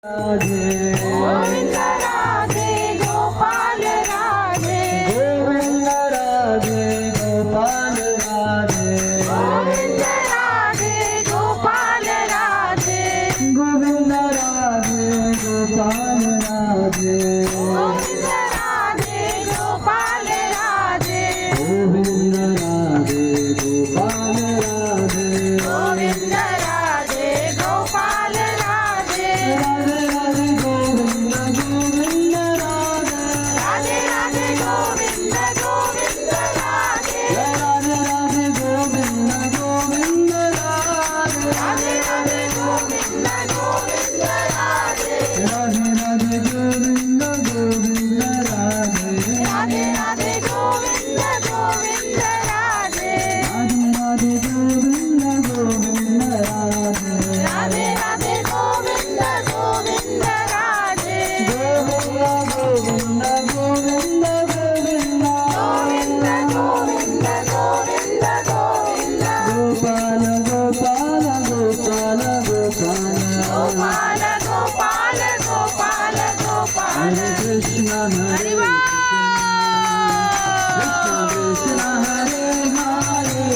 राधे गोविंद राधे गोपाल राधे गोविंद राधे गोपाल राधे गोविंद राधे गोपाल राधे गोविंद राधे गोपाल राधे गोविंद राधे गोपाल राधे गोविंद राधे गोपाल राधे गोविंद राधे गोपाल राधे राधे राधे गोविंद गोविंद राधे राधे राधे गोविंद गोविंद राधे राधे राधे गोविंद गोविंद राधे राधे राधे गोविंद गोविंद राधे राधे राधे गोविंद गोविंद राधे राधे राधे गोविंद गोविंद राधे राधे राधे गोविंद गोविंद राधे राधे राधे गोविंद गोविंद राधे गोविंद गोविंद गोविंद गोविंद गोविंद गोविंद गोविंद गोविंद गोपाल गोपाल गोपाल गोपाल गोपाल गोपाल गोपाल गोपाल हरे कृष्ण हरि हरे बोल। कृष्ण कृष्ण हरे हरे